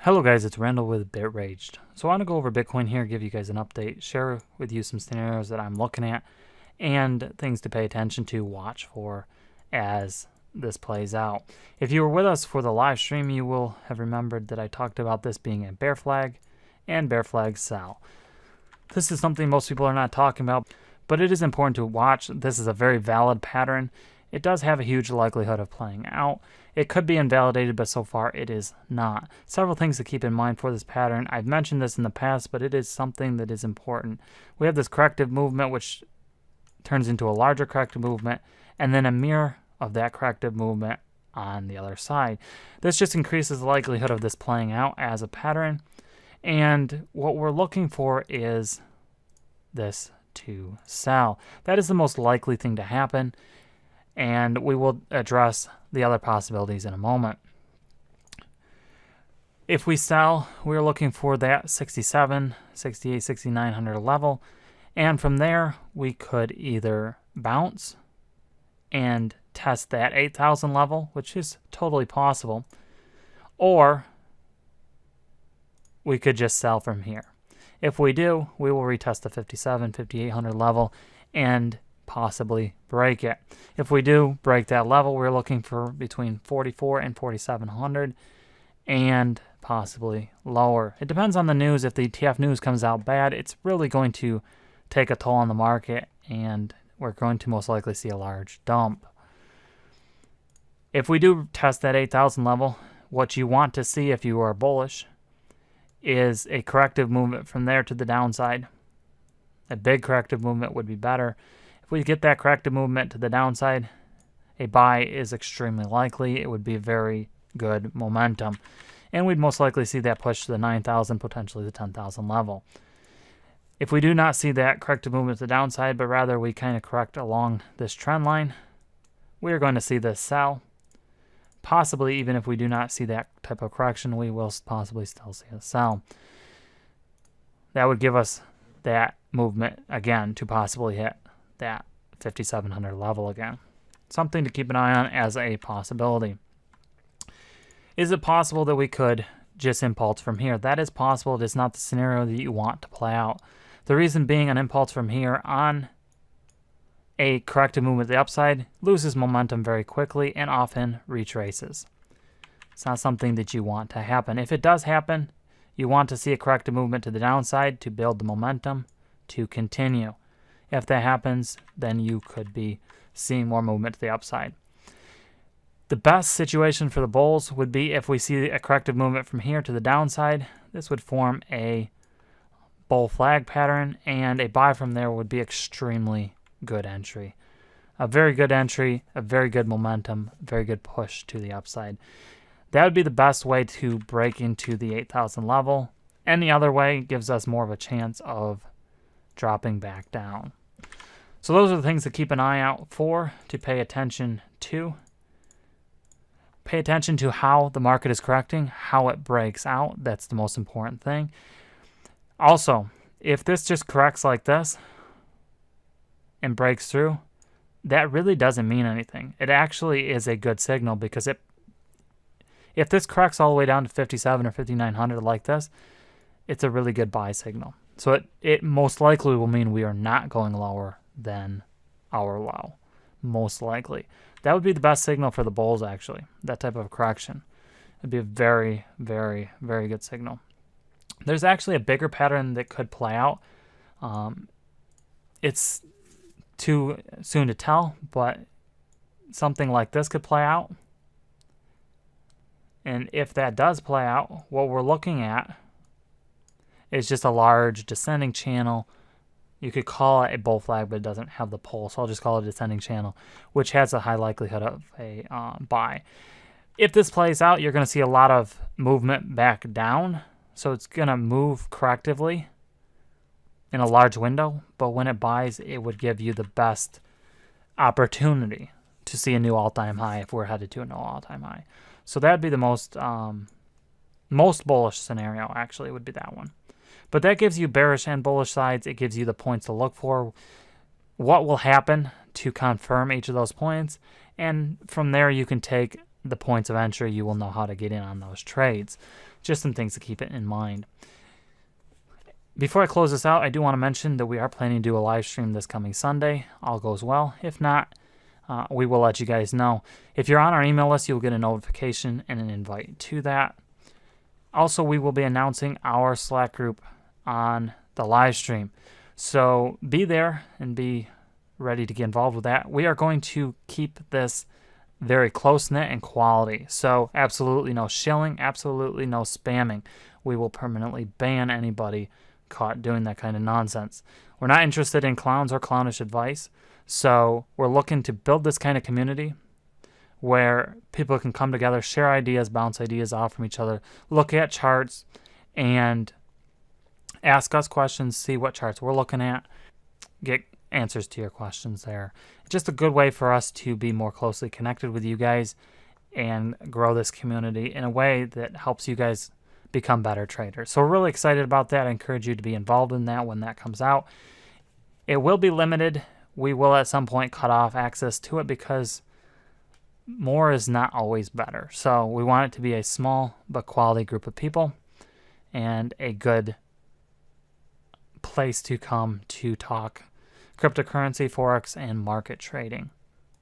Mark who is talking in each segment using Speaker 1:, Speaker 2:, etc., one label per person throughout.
Speaker 1: Hello guys, it's Randall with BitRaged. So I want to go over Bitcoin here, give you guys an update, share with you some scenarios that I'm looking at, and things to pay attention to, watch for as this plays out. If you were with us for the live stream, you will have remembered that I talked about this being a bear flag and bear flag sell. This is something most people are not talking about, but it is important to watch. This is a very valid pattern. It does have a huge likelihood of playing out. It could be invalidated, but so far it is not. Several things to keep in mind for this pattern. I've mentioned this in the past, but it is something that is important. We have this corrective movement, which turns into a larger corrective movement, and then a mirror of that corrective movement on the other side. This just increases the likelihood of this playing out as a pattern. And what we're looking for is this to sell. That is the most likely thing to happen. And we will address the other possibilities in a moment. If we sell, we're looking for that 67, 68, 6900 level. And from there, we could either bounce and test that 8,000 level, which is totally possible, or we could just sell from here. If we do, we will retest the 57, 5800 level and possibly break it. If we do break that level, we're looking for between 44 and 4700 and possibly lower. It depends on the news. If the ETF news comes out bad, it's really going to take a toll on the market and we're going to most likely see a large dump. If we do test that 8,000 level, what you want to see if you are bullish is a corrective movement from there to the downside. A big corrective movement would be better. If we get that corrective movement to the downside, a buy is extremely likely. It would be very good momentum. And we'd most likely see that push to the 9,000, potentially the 10,000 level. If we do not see that corrective movement to the downside, but rather we kind of correct along this trend line, we are going to see this sell. Possibly, even if we do not see that type of correction, we will possibly still see a sell. That would give us that movement again to possibly hit that 5,700 level again. Something to keep an eye on as a possibility. Is it possible that we could just impulse from here? That is possible. It is not the scenario that you want to play out. The reason being, an impulse from here on a corrective movement to the upside loses momentum very quickly and often retraces. It's not something that you want to happen. If it does happen, you want to see a corrective movement to the downside to build the momentum to continue. If that happens, then you could be seeing more movement to the upside. The best situation for the bulls would be if we see a corrective movement from here to the downside. This would form a bull flag pattern, and a buy from there would be extremely good entry. A very good entry, a very good momentum, very good push to the upside. That would be the best way to break into the 8,000 level. Any other way gives us more of a chance of dropping back down. So those are the things to keep an eye out for, to pay attention to. Pay attention to how the market is correcting, how it breaks out. That's the most important thing. Also, if this just corrects like this and breaks through, that really doesn't mean anything. It actually is a good signal because if this corrects all the way down to 57 or 5,900 like this, it's a really good buy signal. So it most likely will mean we are not going lower than our low. Most likely. That would be the best signal for the bulls, actually. That type of correction. It'd be a very, very, very good signal. There's actually a bigger pattern that could play out. It's too soon to tell, but something like this could play out. And if that does play out, what we're looking at is just a large descending channel. You could call it a bull flag, but it doesn't have the pole, so I'll just call it a descending channel, which has a high likelihood of a buy. If this plays out, you're going to see a lot of movement back down, so it's going to move correctively in a large window, but when it buys, it would give you the best opportunity to see a new all-time high if we're headed to a new all-time high. So that would be the most bullish scenario, actually, would be that one. But that gives you bearish and bullish sides. It gives you the points to look for, what will happen to confirm each of those points. And from there, you can take the points of entry, you will know how to get in on those trades. Just some things to keep it in mind. Before I close this out, I do want to mention that we are planning to do a live stream this coming Sunday. All goes well. If not, we will let you guys know. If you're on our email list, you'll get a notification and an invite to that. Also, we will be announcing our Slack group on the live stream. So be there and be ready to get involved with that. We are going to keep this very close-knit and quality. So absolutely no shilling, absolutely no spamming. We will permanently ban anybody caught doing that kind of nonsense. We're not interested in clowns or clownish advice. So we're looking to build this kind of community where people can come together, share ideas, bounce ideas off from each other, look at charts, and ask us questions, see what charts we're looking at, get answers to your questions there. Just a good way for us to be more closely connected with you guys and grow this community in a way that helps you guys become better traders. So we're really excited about that. I encourage you to be involved in that when that comes out. It will be limited. We will at some point cut off access to it because more is not always better. So we want it to be a small but quality group of people and a good place to come to talk cryptocurrency, forex, and market trading.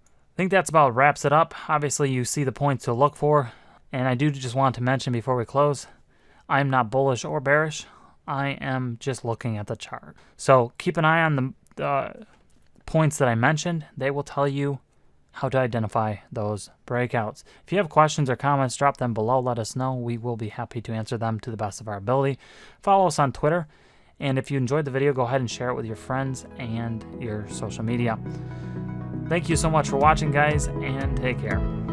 Speaker 1: I think that's about wraps it up. Obviously, you see the points to look for. And I do just want to mention before we close, I'm not bullish or bearish. I am just looking at the chart. So keep an eye on the points that I mentioned. They will tell you how to identify those breakouts. If you have questions or comments, drop them below. Let us know. We will be happy to answer them to the best of our ability. Follow us on Twitter. And if you enjoyed the video, go ahead and share it with your friends and your social media. Thank you so much for watching, guys, and take care.